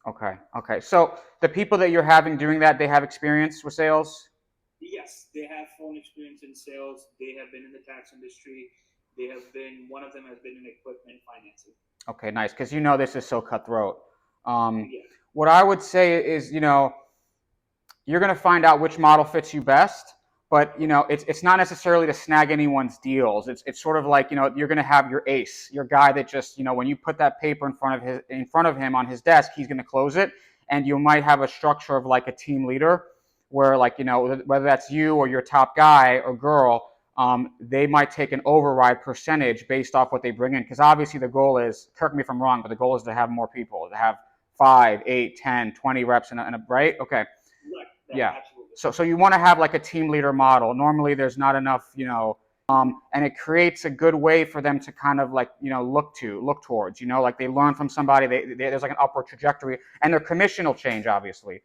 Okay. Okay. So the people that you're having doing that, they have experience with sales? Yes, they have phone experience in sales. They have been in the tax industry. They have been, one of them has been in equipment financing. Okay, nice. Because you know this is so cutthroat. Um, Yeah. what I would say is, you're going to find out which model fits you best. But it's not necessarily to snag anyone's deals. It's sort of like you're going to have your ace, your guy that just when you put that paper in front of him on his desk, he's going to close it, and you might have a structure of like a team leader, where like whether that's you or your top guy or girl, they might take an override percentage based off what they bring in. Because obviously the goal is, correct me if I'm wrong, but the goal is to have more people, to have 5, 8, 10, 20 reps in a right? Okay. Right. Right. Yeah. Absolutely. So you want to have like a team leader model. Normally, there's not enough, and it creates a good way for them to kind of like look towards. Like they learn from somebody. There's like an upward trajectory, and their commission will change, obviously.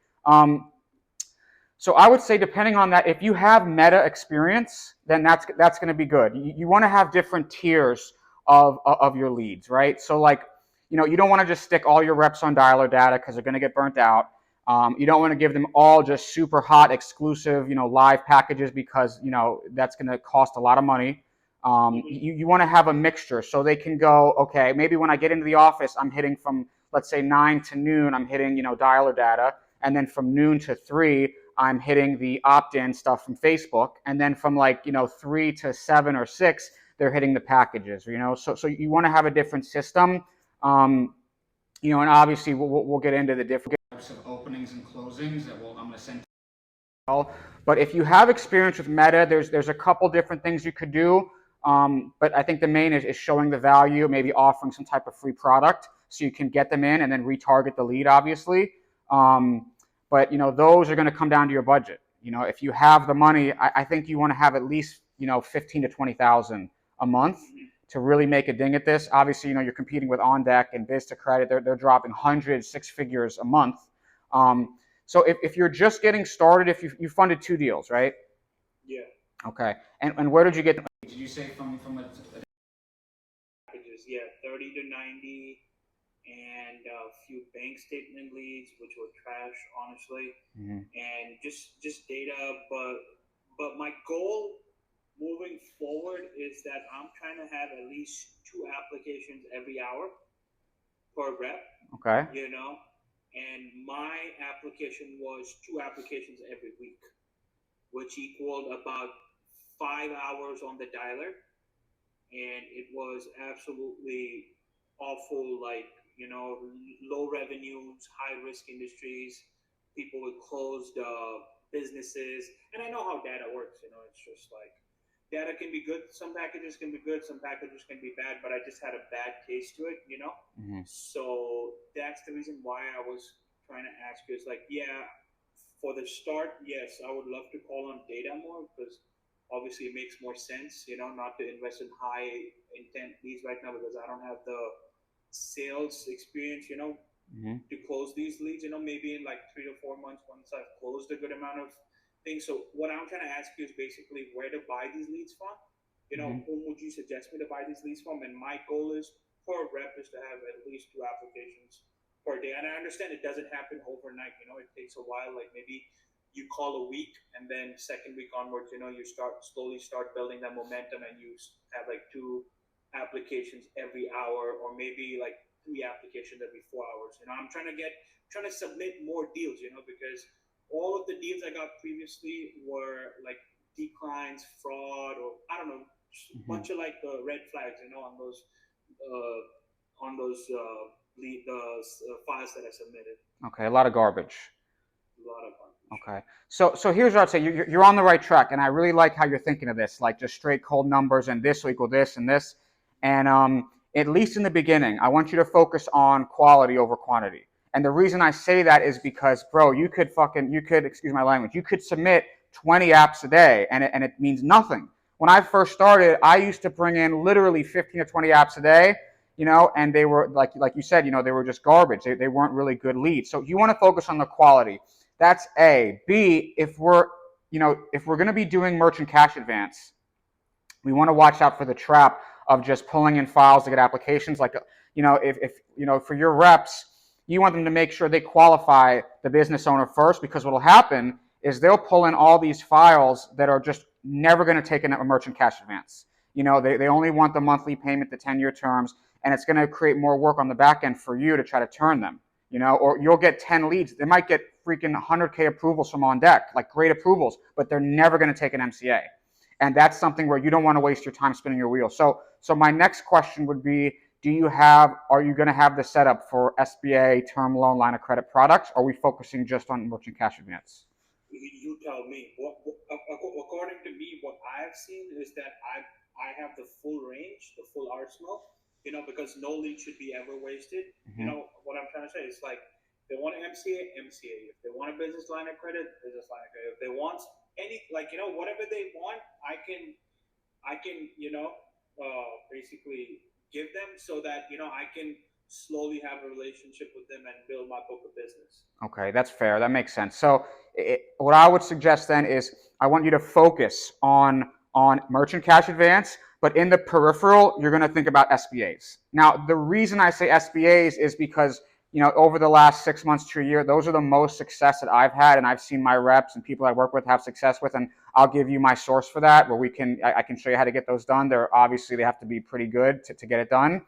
So I would say, depending on that, if you have meta experience, then that's going to be good. You want to have different tiers of your leads, right? So like, you don't want to just stick all your reps on dialer data because they're going to get burnt out. You don't want to give them all just super hot, exclusive, live packages, because that's going to cost a lot of money. Mm-hmm. You want to have a mixture so they can go, okay, maybe when I get into the office, I'm hitting from, let's say, 9 to noon, I'm hitting dialer data, and then from noon to 3, I'm hitting the opt-in stuff from Facebook, and then from like 3 to 7 or 6, they're hitting the packages. So you want to have a different system. And obviously we'll get into the different types of openings and closings that I'm going to send. But if you have experience with Meta, there's a couple different things you could do. But I think the main is showing the value, maybe offering some type of free product so you can get them in and then retarget the lead, obviously. But those are going to come down to your budget. If you have the money, I think you want to have at least 15 to 20,000 a month Mm-hmm. to really make a ding at this. Obviously, you're competing with OnDeck and Biz2Credit. They're dropping hundreds, six figures a month. So if you're just getting started, if you funded 2 deals, right? Yeah. Okay. And where did you get them? Did you say from a Packages. Yeah. 30 to 90, and a few bank statement leads, which were trash, honestly, Mhm. and just data. But my goal moving forward is that I'm trying to have at least two applications every hour per rep, Okay. you know, and my application was two applications every week, which equaled about 5 hours on the dialer, and it was absolutely awful. Like, low revenues, high risk industries, people with closed businesses. And I know how data works. It's just like data can be good. Some packages can be good. Some packages can be bad. But I just had a bad taste to it. Mhm. So that's the reason why I was trying to ask you. Is like, yeah, for the start, yes, I would love to call on data more, because obviously it makes more sense, not to invest in high intent leads right now, because I don't have the sales experience, Mhm. to close these leads, maybe in like 3 to 4 months once I've closed a good amount of things. So what I'm trying to ask you is basically where to buy these leads from. Mhm. Whom would you suggest me to buy these leads from? And my goal is per rep is to have at least two applications per day. And I understand it doesn't happen overnight. It takes a while. Like maybe you call a week, and then second week onwards, you start building that momentum, and you have like two applications every hour, or maybe like three applications every 4 hours. I'm trying to submit more deals, because all of the deals I got previously were like declines, fraud, or I don't know, just a Mhm. bunch of like red flags, on those files that I submitted. Okay. A lot of garbage. A lot of garbage. Okay. So here's what I'd say. You're on the right track, and I really like how you're thinking of this, like just straight cold numbers, and this will equal this and this. And at least in the beginning, I want you to focus on quality over quantity. And the reason I say that is because, bro, you could, excuse my language, you could submit 20 apps a day, and it means nothing. When I first started, I used to bring in literally 15 to 20 apps a day, and they were like you said, they were just garbage. They weren't really good leads. So you want to focus on the quality. That's A. B, if we're going to be doing merchant cash advance, we want to watch out for the trap of just pulling in files to get applications. Like, if for your reps, You want them to make sure they qualify the business owner first, because what will happen is they'll pull in all these files that are just never going to take a merchant cash advance. They only want the monthly payment, the 10-year terms, and it's going to create more work on the back end for you to try to turn them. Or you'll get 10 leads. They might get freaking 100K approvals from on deck, like great approvals, but they're never going to take an MCA. And that's something where you don't want to waste your time spinning your wheels. So my next question would be, are you going to have the setup for SBA term loan line of credit products? Or are we focusing just on merchant cash advance? You tell me. According to me, what I've seen is that I have the full range, the full arsenal. Because no lead should be ever wasted. Mm-hmm. What I'm trying to say is like, they want an MCA. If they want a business line of credit, business line of credit. If they want whatever they want, I can basically give them, so that I can slowly have a relationship with them and build my book of business. Okay, that's fair. That makes sense. So what I would suggest then is I want you to focus on merchant cash advance, but in the peripheral, you're going to think about SBAs. Now, the reason I say SBAs is because over the last 6 months to a year, those are the most success that I've had, and I've seen my reps and people I work with have success with, and I'll give you my source for that, where I can show you how to get those done. They have to be pretty good to get it done.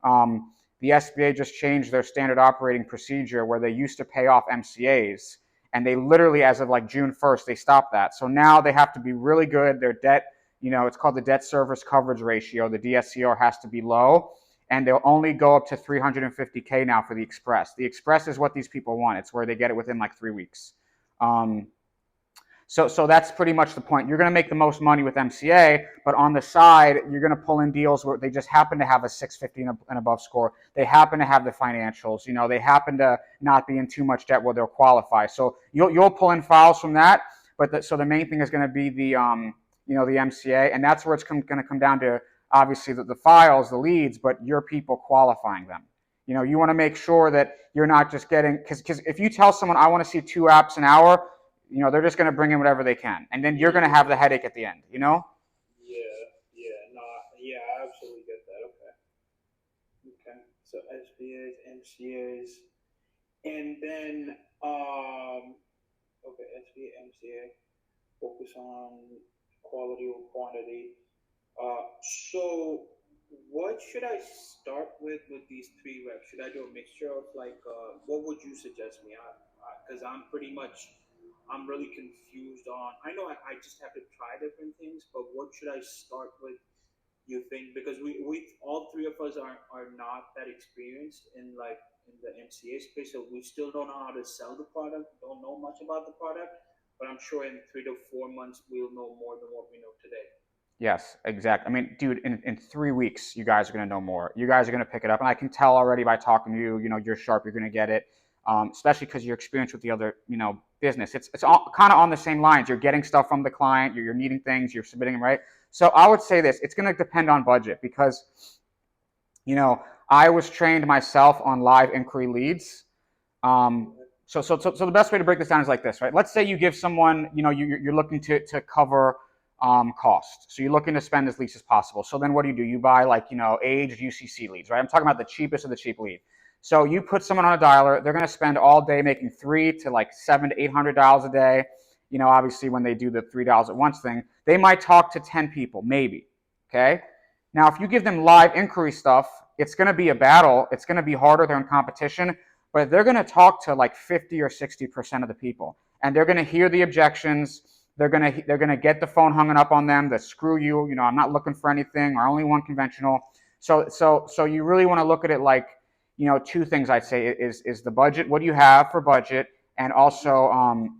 The SBA just changed their standard operating procedure, where they used to pay off MCAs, and they literally, as of like June 1st, they stopped that. So now they have to be really good. Their debt, it's called the debt service coverage ratio. The DSCR has to be low, and they'll only go up to 350K now for the Express. The Express is what these people want. It's where they get it within like 3 weeks. So that's pretty much the point. You're going to make the most money with MCA, but on the side, you're going to pull in deals where they just happen to have a 650 and above score. They happen to have the financials. They happen to not be in too much debt where they'll qualify. So you'll pull in files from that. So the main thing is going to be the MCA, and that's where it's going to come down to, obviously, the files, the leads, but your people qualifying them. You want to make sure that you're not just getting, because if you tell someone, I want to see 2 apps an hour, they're just going to bring in whatever they can, and then you're going to have the headache at the end. Yeah, no, yeah, I absolutely get that. Okay. So SBAs, MCAs, and then okay, SBA, MCA, focus on quality or quantity. So what should I start with these 3 reps? Should I do a mixture of what would you suggest me? Because I'm really confused on. I know I just have to try different things, but what should I start with? You think, because we all 3 of us are not that experienced in the MCA space, so we still don't know how to sell the product. Don't know much about the product, but I'm sure in 3 to 4 months we'll know more than what we know today. Yes, exactly. I mean, dude, in 3 weeks, you guys are going to know more. You guys are going to pick it up. And I can tell already by talking to you, you're sharp, you're going to get it, especially because you're experienced with the other, business. It's all kind of on the same lines. You're getting stuff from the client, you're needing things, you're submitting them, right? So I would say this, it's going to depend on budget, because, I was trained myself on live inquiry leads. So the best way to break this down is like this, right? Let's say you give someone, you're looking to cover cost. So you're looking to spend as least as possible. So then what do? You buy aged UCC leads, right? I'm talking about the cheapest of the cheap lead. So you put someone on a dialer, they're going to spend all day making $300 to $700 to $800 a day. Obviously when they do the $3 at once thing, they might talk to 10 people, maybe. Okay. Now, if you give them live inquiry stuff, it's going to be a battle. It's going to be harder. They're in competition, but they're going to talk to like 50 or 60% of the people, and they're going to hear the objections. They're gonna get the phone hung up on them. That screw you. I'm not looking for anything. I only want conventional. So you really want to look at it like 2 things. I'd say is the budget. What do you have for budget, and also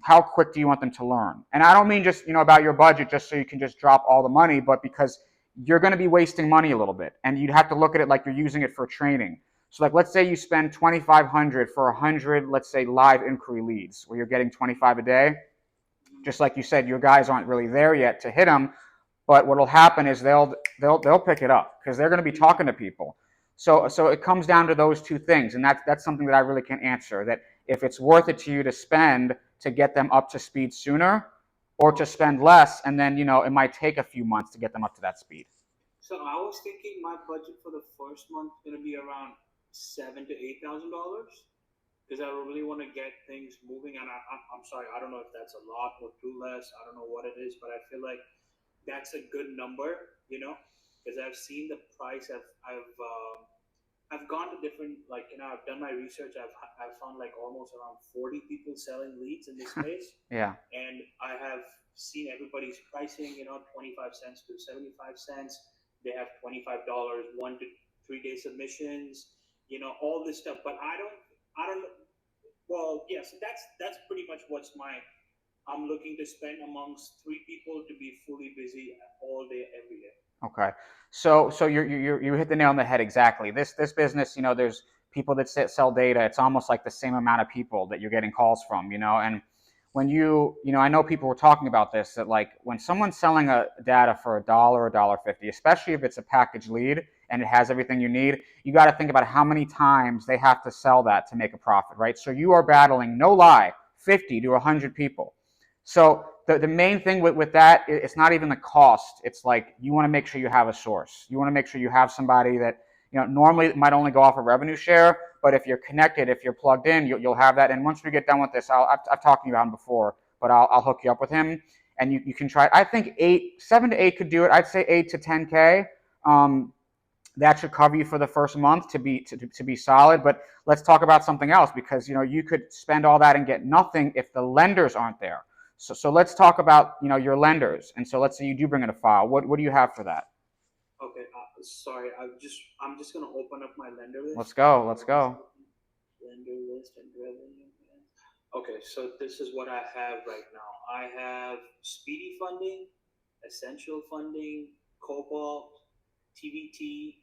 how quick do you want them to learn? And I don't mean just about your budget just so you can just drop all the money, but because you're going to be wasting money a little bit, and you'd have to look at it like you're using it for training. So let's say you spend $2,500 for 100, let's say, live inquiry leads, where you're getting 25 a day. Just like you said, your guys aren't really there yet to hit them, but what will happen is they'll pick it up because they're going to be talking to people. So it comes down to those 2 things, and that's something that I really can't answer. That if it's worth it to you to spend to get them up to speed sooner, or to spend less, and then it might take a few months to get them up to that speed. So I was thinking my budget for the first month is going to be around $7,000 to $8,000. because I really want to get things moving. And I'm sorry, I don't know if that's a lot or too less. I don't know what it is, but I feel like that's a good number, because I've seen the price. I've gone to different, like, I've done my research. I've found like almost around 40 people selling leads in this space, Yeah. and I have seen everybody's pricing. 25 cents to 75 cents. They have $25, 1 to 3 day submissions. All this stuff. But I don't. Well, yes, that's pretty much what's my. I'm looking to spend amongst three people to be fully busy all day, every day. Okay. So you hit the nail on the head exactly. This business, there's people that sell data. It's almost like the same amount of people that you're getting calls from, and when I know people were talking about this, that like when someone's selling a data for $1, $1.50, especially if it's a package lead and it has everything you need, you got to think about how many times they have to sell that to make a profit, right? So you are battling, no lie, 50 to 100 people. So the main thing with that, it's not even the cost. It's like you want to make sure you have a source. You want to make sure you have somebody that, normally it might only go off a revenue share, but if you're connected, if you're plugged in, you'll have that. And once we get done with this, I've talked to you about him before, but I'll hook you up with him, and you can try it. I think 7 to 8 could do it. I'd say 8 to 10K. That should cover you for the first month to be solid. But let's talk about something else, because you could spend all that and get nothing if the lenders aren't there. So let's talk about your lenders. And so let's say you do bring in a file. What do you have for that? Okay, sorry. I'm just gonna open up my lender Let's list. go. Let's One go. second. Lender list and revenue. Okay, so this is what I have right now. I have Speedy Funding, Essential Funding, Cobalt, TVT,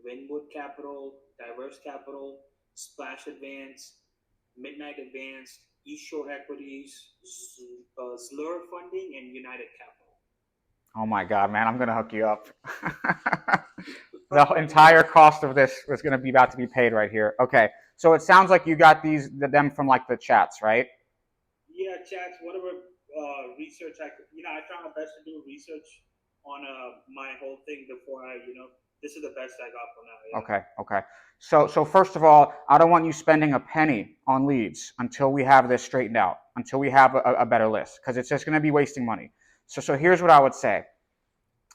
Winwood Capital, Diverse Capital, Splash Advance, Midnight Advance, East Shore Equities, Zlur Funding, and United Capital. Oh my God, man, I'm gonna hook you up. The entire cost of this was gonna be about to be paid right here. Okay, so it sounds like you got them from like the chats, right? Yeah, chats, whatever research I try my best to do research on my whole thing before this is the best I got for now. Yeah. Okay, okay. So first of all, I don't want you spending a penny on leads until we have this straightened out, until we have a better list, because it's just going to be wasting money. So here's what I would say,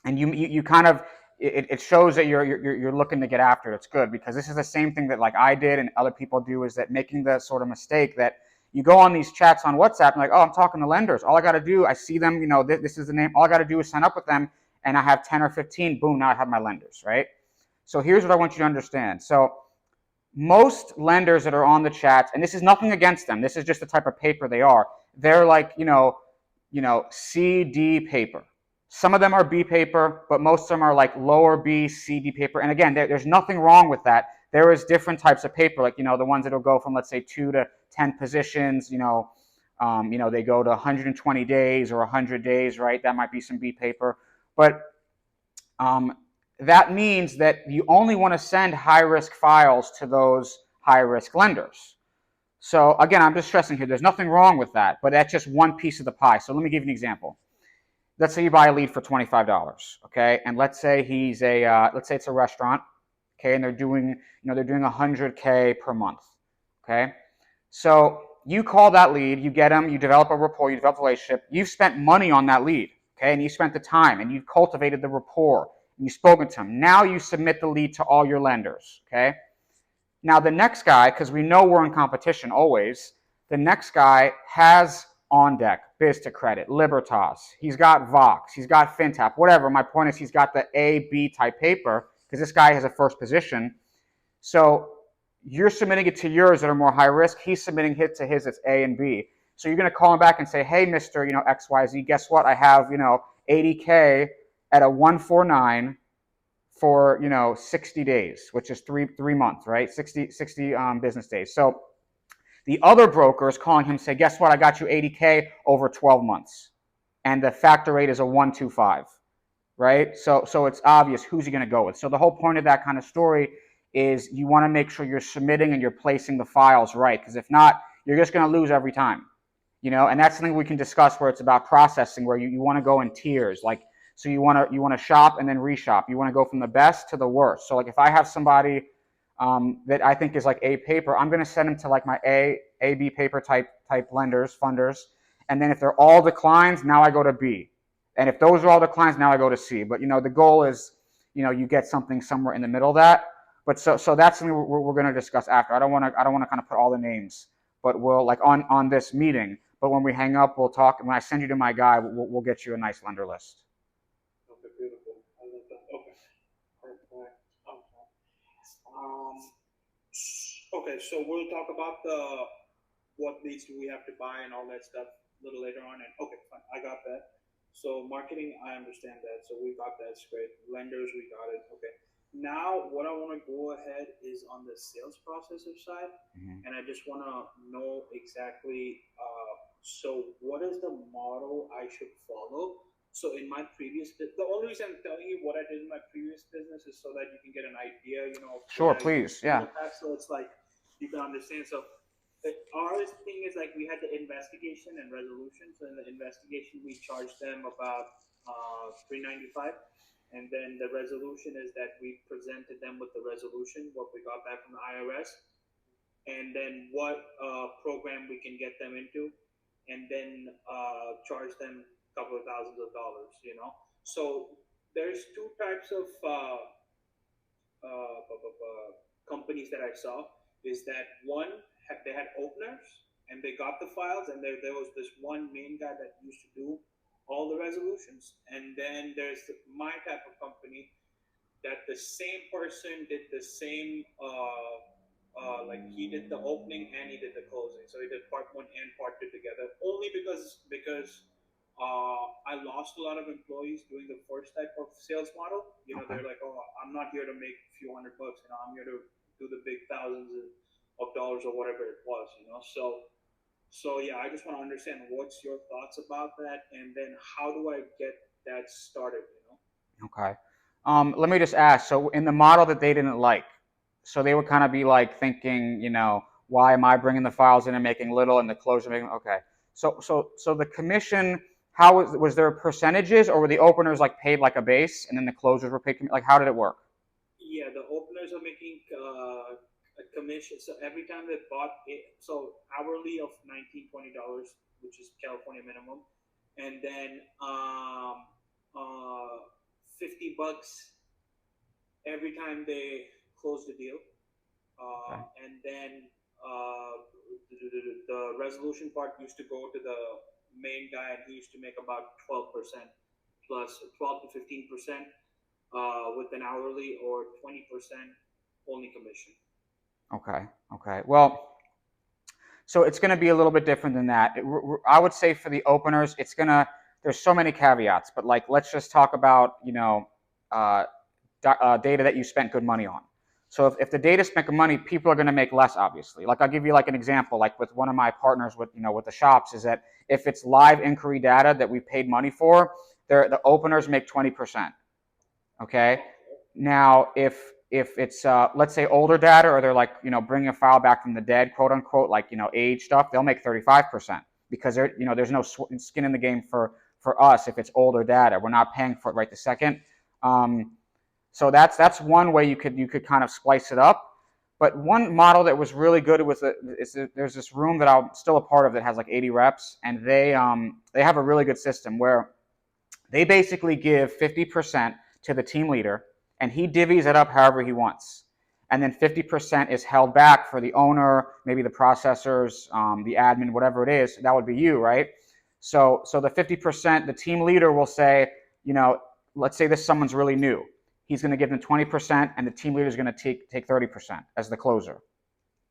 and you kind of it shows that you're looking to get after it. It's good, because this is the same thing that like I did and other people do, is that making the sort of mistake that you go on these chats on WhatsApp and like, oh, I'm talking to lenders. All I got to do, I see them, this is the name. All I got to do is sign up with them, and I have 10 or 15. Boom, now I have my lenders, right? So here's what I want you to understand. So most lenders that are on the chats, and this is nothing against them, this is just the type of paper they are. They're like, C, D paper. Some of them are B paper, but most of them are like lower B, C, D paper. And again, there's nothing wrong with that. There is different types of paper, like, the ones that'll go from, let's say, 2 to 10 positions, they go to 120 days or 100 days, right? That might be some B paper. But um, that means that you only want to send high-risk files to those high-risk lenders. So again, I'm just stressing here, there's nothing wrong with that, but that's just one piece of the pie. So let me give you an example. Let's say you buy a lead for $25, okay? And let's say let's say it's a restaurant, okay? And they're doing 100K per month, okay? So you call that lead, you get them, you develop a rapport, you develop a relationship. You've spent money on that lead, okay? And you spent the time, and you've cultivated the rapport, and you've spoken to them. Now you submit the lead to all your lenders, okay? Now the next guy, because we know we're in competition always, the next guy has on deck Biz to Credit, Libertas. He's got Vox. He's got FinTap, whatever. My point is he's got the A, B type paper, because this guy has a first position. So you're submitting it to yours that are more high risk. He's submitting it to his that's A and B. So you're going to call him back and say, hey, Mr. XYZ, guess what? I have 80K at a 149 for 60 days, which is three months, right? 60 business days. So the other broker is calling him, say, guess what? I got you 80K over 12 months, and the factor rate is a 125, right? So it's obvious who's he going to go with. So the whole point of that kind of story is you want to make sure you're submitting and you're placing the files right, because if not, you're just going to lose every time. And that's something we can discuss, where it's about processing, where you want to go in tiers, like, so you want to shop and then reshop. You want to go from the best to the worst. So like if I have somebody that I think is like A paper, I'm going to send them to like my B paper type lenders, funders. And then if they're all declines, now I go to B. And if those are all declines, now I go to C. But, the goal is, you get something somewhere in the middle of that. But so that's something we're going to discuss after. I don't want to kind of put all the names, but we'll like on this meeting. But when we hang up, we'll talk. And when I send you to my guy, we'll get you a nice lender list. Okay, beautiful. I love that. Okay, perfect. Okay. Um, okay, so we'll talk about the what leads do we have to buy and all that stuff a little later on. And okay, fine, I got that. So marketing, I understand that. So we got that. It's great. Lenders, we got it. Okay. Now, what I want to go ahead is on the sales processor side, Mm-hmm. and I just want to know exactly. So, what is the model I should follow? So, in my previous, the only reason I'm telling you what I did in my previous business is so that you can get an idea, of what Sure, I please. used to Yeah. look at. So it's like you can understand. So our thing is like we had the investigation and resolution. So in the investigation, we charged them about 395, and then the resolution is that we presented them with the resolution, what we got back from the IRS, and then what program we can get them into, and then charge them a couple of thousands of dollars. So there's two types of companies that I saw is that one they had openers and they got the files, and there was this one main guy that used to do all the resolutions, and then there's my type of company that the same person did the same like he did the opening and he did the closing, so he did part one and part two together, only because I lost a lot of employees doing the first type of sales model. Okay. They're like, oh, I'm not here to make a few $100. I'm here to do the big thousands of dollars or whatever it was. So yeah, I just want to understand what's your thoughts about that, and then how do I get that started. Okay. Let me just ask. So in the model that they didn't like, so they would kind of be like thinking, why am I bringing the files in and making little and the closure making? Okay. So the commission, how was there percentages, or were the openers like paid like a base and then the closers were paid? Like, how did it work? Yeah, the openers are making a commission. So every time they bought it, so hourly of $19-20, which is California minimum, and then 50 bucks every time they close the deal, Okay. and then the resolution part used to go to the main guy, and he used to make about 12% plus 12 to 15% with an hourly, or 20% only commission. Okay. Okay. Well, so it's going to be a little bit different than that. I would say for the openers, there's so many caveats, but like, let's just talk about, uh, data that you spent good money on. So if the data spent good money, people are going to make less, obviously. Like, I'll give you like an example, like with one of my partners with the shops, is that if it's live inquiry data that we paid money for, the openers make 20%. Okay. Okay. Now, if it's let's say older data, or they're like bringing a file back from the dead, quote unquote, like age stuff, they'll make 35%, because there's no skin in the game for us if it's older data. We're not paying for it right the second. Um, so that's one way you could kind of splice it up. But one model that was really good there's this room that I'm still a part of that has like 80 reps, and they have a really good system where they basically give 50% to the team leader, and he divvies it up however he wants. And then 50% is held back for the owner, maybe the processors, the admin, whatever it is. That would be you, right? So the 50%, the team leader will say, let's say this someone's really new. He's going to give them 20%, and the team leader is going to take 30% as the closer.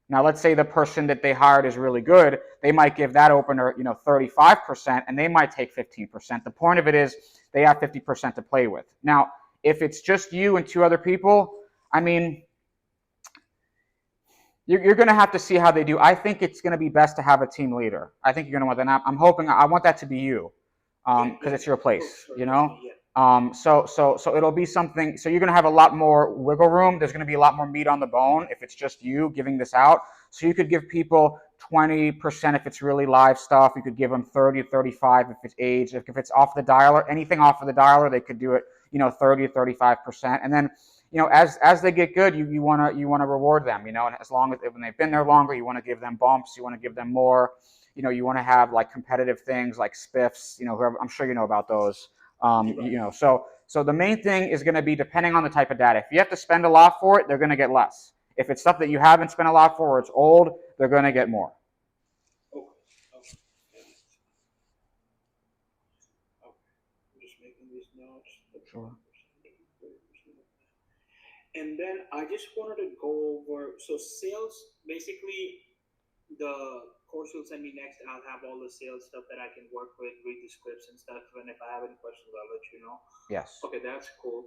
Now, let's say the person that they hired is really good. They might give that opener, 35%, and they might take 15%. The point of it is they have 50% to play with. Now, if it's just you and two other people, I mean, you're going to have to see how they do. I think it's going to be best to have a team leader. I think you're going to want that. I'm hoping, I want that to be you, Yeah, because yeah, it's your sure, place, sure, that's me. Yeah. So it'll be something. So you're going to have a lot more wiggle room. There's going to be a lot more meat on the bone if it's just you giving this out. So you could give people 20% if it's really live stuff. You could give them 30 to 35 if it's age. If it's off the dialer, anything off of the dialer, they could do it, 30 to 35%. And then as they get good, you want to reward them, and as long as when they've been there longer, you want to give them bumps, you want to give them more, you want to have like competitive things like spiffs, whoever, I'm sure you know about those. So the main thing is going to be depending on the type of data. If you have to spend a lot for it, they're going to get less. If it's stuff that you haven't spent a lot for or it's old, they're going to get more. Okay. Okay. Okay. I'm just making these notes. Sure. And then I just wanted to go over so sales basically the course you'll send me next, I'll have all the sales stuff that I can work with, read the scripts and stuff. And if I have any questions, I'll let you know. Yes. Okay, that's cool.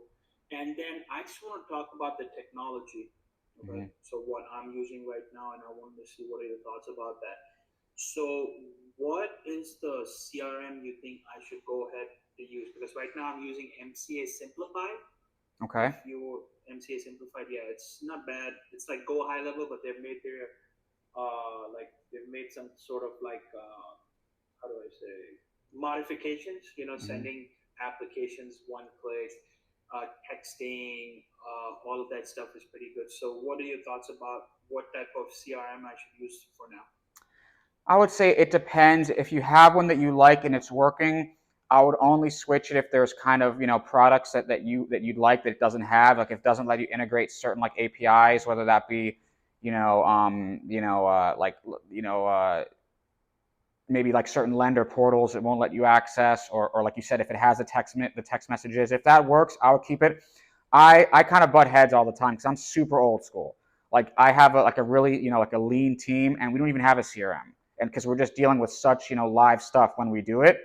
And then I just want to talk about the technology. Okay, Mm-hmm. so what I'm using right now, and I wanted to see what are your thoughts about that. So, what is the CRM you think I should go ahead to use? Because right now I'm using MCA Simplified. Okay. If you MCA Simplified, yeah, it's not bad. It's like Go High Level, but they've made their like they've made some sort of like how do I say modifications. Mm-hmm. Sending applications one click, texting, all of that stuff is pretty good. So, what are your thoughts about what type of CRM I should use for now? I would say it depends. If you have one that you like and it's working, I would only switch it if there's kind of products that you'd like that it doesn't have. Like if it doesn't let you integrate certain like APIs, whether that be like maybe like certain lender portals it won't let you access, or like you said, if it has the text messages, if that works, I would keep it. I kind of butt heads all the time because I'm super old school. Like I have like a really like a lean team, and we don't even have a CRM, and because we're just dealing with such live stuff when we do it.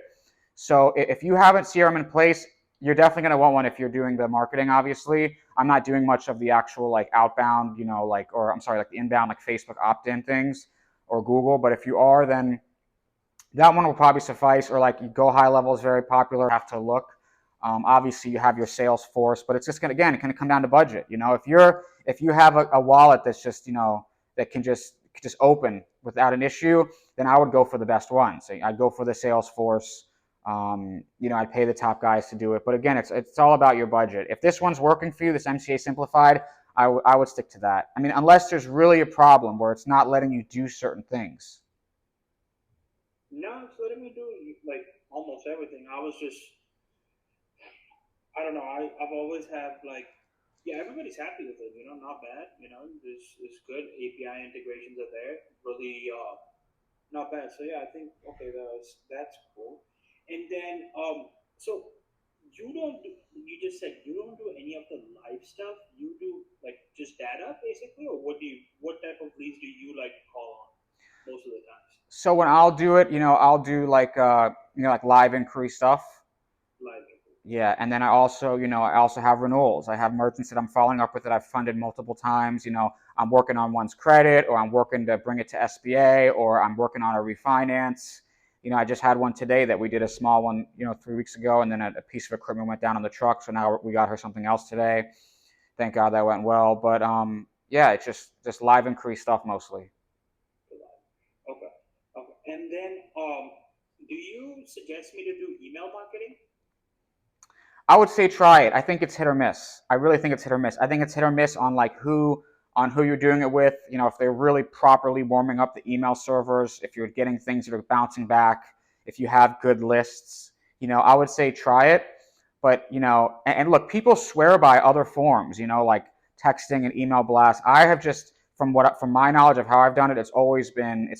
So if you have a CRM in place, you're definitely going to want one if you're doing the marketing. Obviously, I'm not doing much of the actual like outbound, like, or I'm sorry, like the inbound, like Facebook opt-in things or Google. But if you are, then that one will probably suffice. Or like you Go High Level is very popular. Have to look. Obviously, you have your Salesforce, but it's just gonna again, it can come down to budget. If you have a wallet that's just that can just open without an issue, then I would go for the best one. So I'd go for the Salesforce. I'd pay the top guys to do it. But again, it's all about your budget. If this one's working for you, this MCA Simplified, I would stick to that. I mean, unless there's really a problem where it's not letting you do certain things. No, it's letting me do like almost everything. I was just I don't know. I've always had like, yeah, everybody's happy with it. Not bad. It's good. API integrations are there. Really, not bad. So yeah, I think okay, that's cool. And then so you don't do, you just said you don't do any of the live stuff. You do like just data basically, or what type of leads do you like to call on most of the times? So when I'll do it, I'll do like like live inquiry stuff. Live. Yeah, and then I also have renewals. I have merchants that I'm following up with that I've funded multiple times. I'm working on one's credit, or I'm working to bring it to SBA, or I'm working on a refinance. I just had one today that we did a small one, 3 weeks ago, and then a piece of equipment went down on the truck. So now we got her something else today. Thank God that went well. But yeah, it's just live inquiry stuff mostly. Okay. Okay. And then, do you suggest me to do email marketing? I would say try it. I think it's hit or miss. I really think it's hit or miss. I think it's hit or miss on like who you're doing it with. If they're really properly warming up the email servers, if you're getting things that are bouncing back, if you have good lists, I would say try it. But and look, people swear by other forms. Like texting and email blasts. I have just from my knowledge of how I've done it, it's always been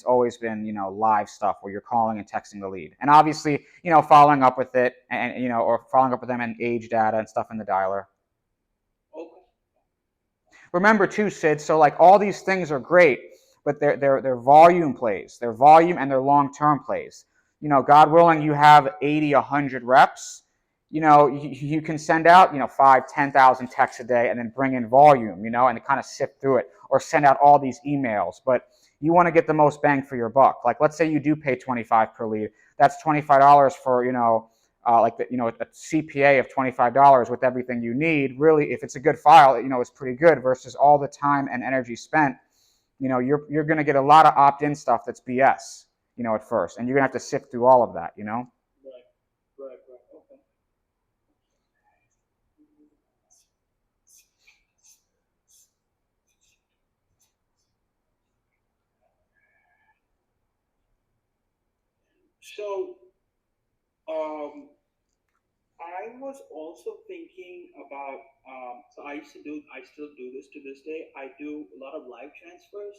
live stuff where you're calling and texting the lead, and obviously following up with it, and or following up with them and age data and stuff in the dialer. Okay. Remember too, Sid. So like all these things are great, but they're volume plays. They're volume and they're long term plays. God willing, you have 80, 100 reps. You can send out 5, 10,000 texts a day, and then bring in volume. And kind of sift through it, or send out all these emails. But you want to get the most bang for your buck. Like let's say you do pay 25 per lead. That's $25 for like a CPA of $25 with everything you need. Really, if it's a good file, it's pretty good versus all the time and energy spent. You're going to get a lot of opt-in stuff that's BS. At first, and you're gonna have to sift through all of that. Right. Right. Right. Okay. So, um, I was also thinking about. So I still do this to this day. I do a lot of live transfers,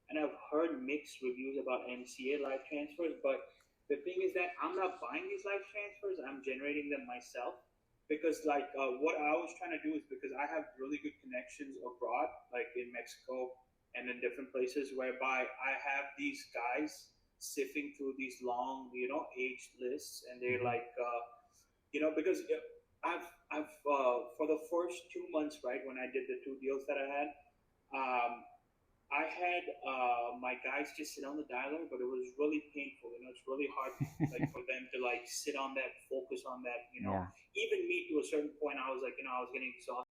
and I've heard mixed reviews about MCA live transfers. But the thing is that I'm not buying these live transfers. I'm generating them myself because, like, what I was trying to do is because I have really good connections abroad, like in Mexico and in different places, whereby I have these guys sifting through these long, age lists, and they're Mhm. like. Because I've for the first 2 months, right, when I did the two deals that um, I had my guys just sit on the dialer, but it was really painful. It's really hard, like for them to like sit on that, focus on that. Yeah. Even me to a certain point, I was like, I was getting exhausted.